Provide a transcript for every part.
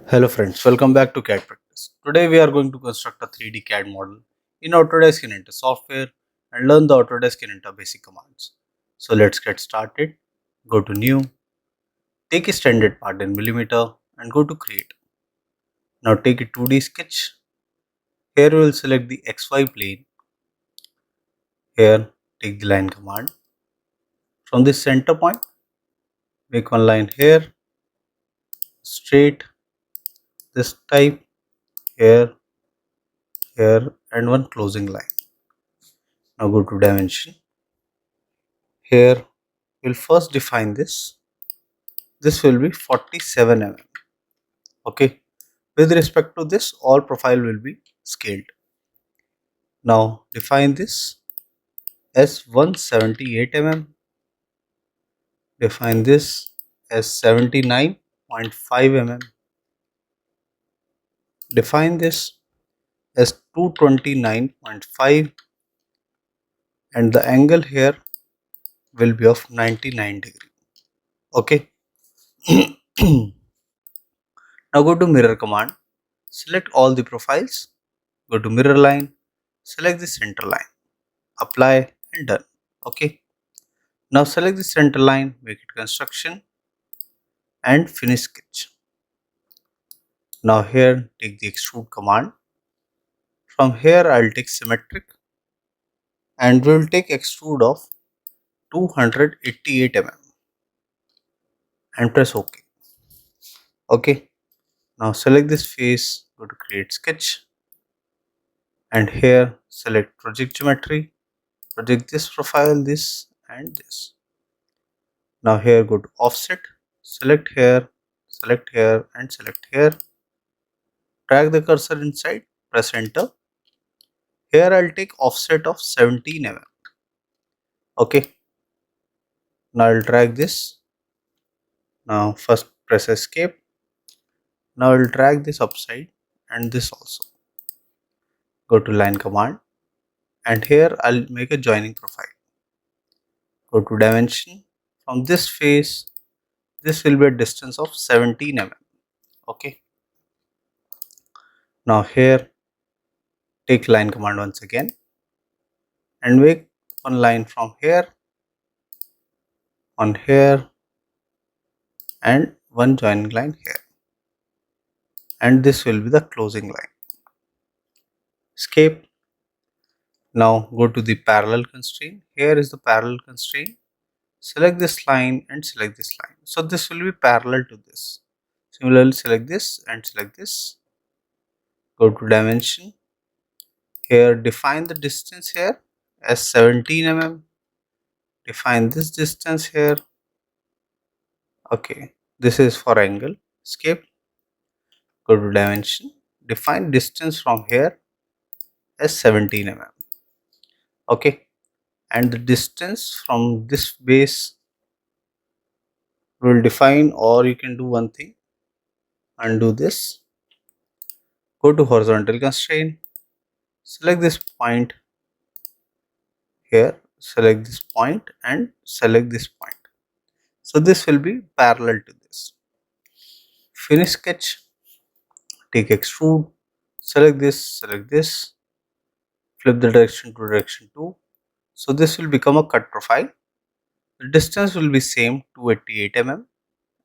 Hello friends, welcome back to CAD Practice. Today we are going to construct a 3D CAD model in Autodesk Inventor software and learn the Autodesk Inventor basic commands. So let's get started. Go to New, take a standard part in millimeter and go to Create. Now take a 2D sketch. Here we will select the XY plane. Here take the line command. From this center point, make one line here, straight, this type, here, here and one closing line. Now go to Dimension. Here we'll first define this. This will be 47 mm. Okay. With respect to this, all profile will be scaled. Now define this as 178 mm. Define this as 79.5 mm. Define this as 229.5 and the angle here will be of 99 degree. Okay. Now go to mirror command. Select all the profiles. Go to mirror line. Select the center line. Apply and done. Okay. Now select the center line, make it construction and finish sketch. Now here take the extrude command. From here I'll take symmetric and we will take extrude of 288 mm and press OK. Okay. Now select this face, go to create sketch and here select project geometry, project this profile, this and this. Now here go to offset, select here and select here. Drag the cursor inside, press enter. Here I'll take offset of 17 mm. Okay. Now I'll drag this. Now first press escape. Now I'll drag this upside and this also. Go to line command and here I'll make a joining profile. Go to dimension. From this face, this will be a distance of 17 mm. Okay. Now here take line command once again and make one line from here, on here and one joining line here. And this will be the closing line. Escape. Now go to the parallel constraint. Here is the parallel constraint. Select this line and select this line. So this will be parallel to this. Similarly, select this and select this. Go to dimension. Here define the distance here as 17 mm. Define this distance here. Okay, this is for angle. Escape. Go to dimension. Define distance from here as 17 mm. Okay, and the distance from this base will define, or you can do one thing, undo this, go to horizontal constraint, select this point here, select this point and select this point. So this will be parallel to this. Finish sketch, take extrude, select this, flip the direction to direction 2. So this will become a cut profile. The distance will be same 288 mm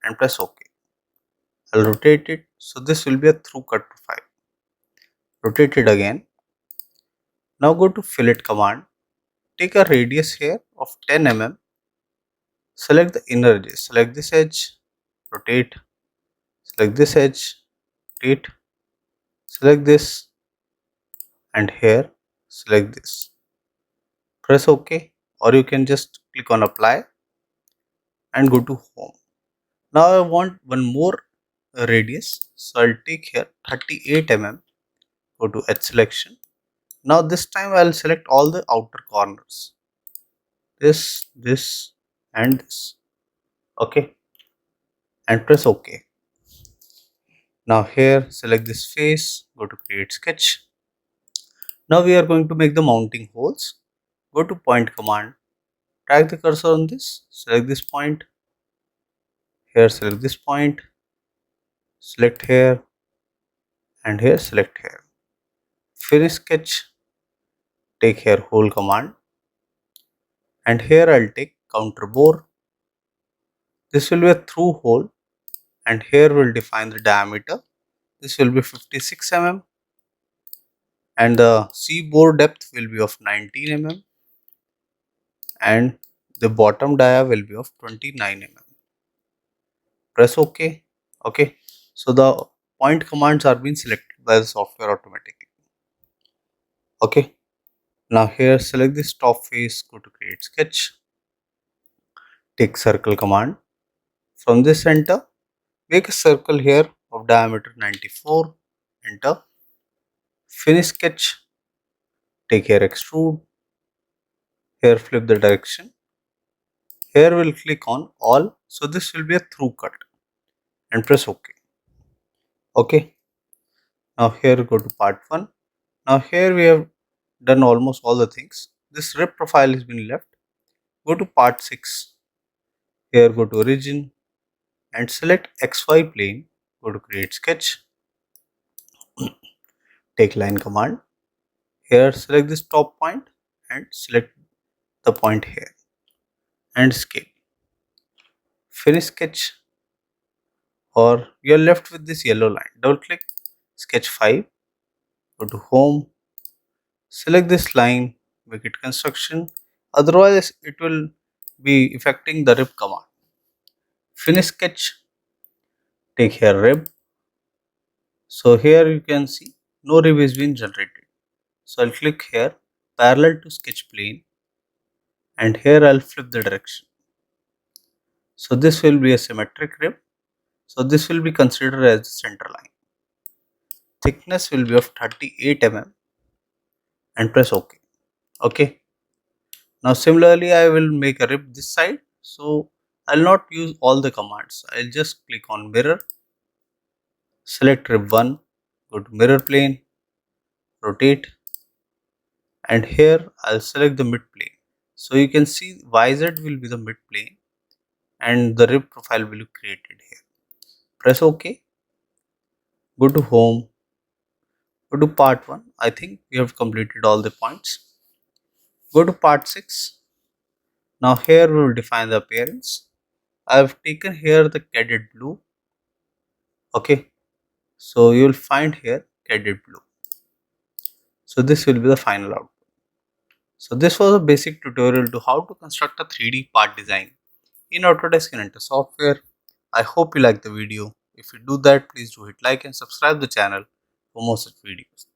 and press OK. I'll rotate it. So this will be a through cut profile. Rotate it again. Now go to fillet command. Take a radius here of 10 mm. Select the inner edge. Select this edge. Rotate. Select this edge. Rotate. Select this. And here select this. Press OK. Or you can just click on apply and go to home. Now I want one more radius. So I'll take here 38 mm. Go to edge selection. Now this time I'll select all the outer corners. This and this. Okay. And press OK. Now here select this face. Go to create sketch. Now we are going to make the mounting holes. Go to point command. Drag the cursor on this. Select this point. Here select this point. select here, and here select here. Finish sketch, take here hole command, and here I'll take counter bore. This will be a through hole, and here we'll define the diameter. This will be 56 mm, and the C bore depth will be of 19 mm, and the bottom dia will be of 29 mm. Press OK. Okay, so the point commands are being selected by the software automatically. Okay, now here select this top face, go to create sketch, take circle command. From this center, make a circle here of diameter 94, enter. Finish sketch, take here extrude, here flip the direction. Here we'll click on all, so this will be a through cut, and press OK. Okay, now here go to part 1. Now here we have done almost all the things. This rib profile has been left. Go to part 6. Here go to origin and select XY plane. Go to create sketch. Take line command. Here select this top point and select the point here and scale. Finish sketch, or you are left with this yellow line. Double click, sketch 5. Go to home. Select this line, make it construction. Otherwise it will be affecting the rib command. Finish sketch, take here rib. So here you can see no rib is being generated. So I'll click here parallel to sketch plane, and here I'll flip the direction. So this will be a symmetric rib. So this will be considered as the center line. Thickness will be of 38 mm, and press OK. Okay. Now similarly I will make a rib this side. So I'll not use all the commands. I'll just click on mirror, select rib 1, go to mirror plane, rotate, and here I'll select the mid plane. So you can see YZ will be the mid plane and the rib profile will be created here. Press OK. Go to home. Go to part 1. I think we have completed all the points. Go to part 6. Now here we will define the appearance. I have taken here the caded blue. Okay. So you will find here caded blue. So this will be the final output. So this was a basic tutorial to how to construct a 3D part design in Autodesk Inventor software. I hope you like the video. If you do that, please do hit like and subscribe the channel for more such videos. Thank you.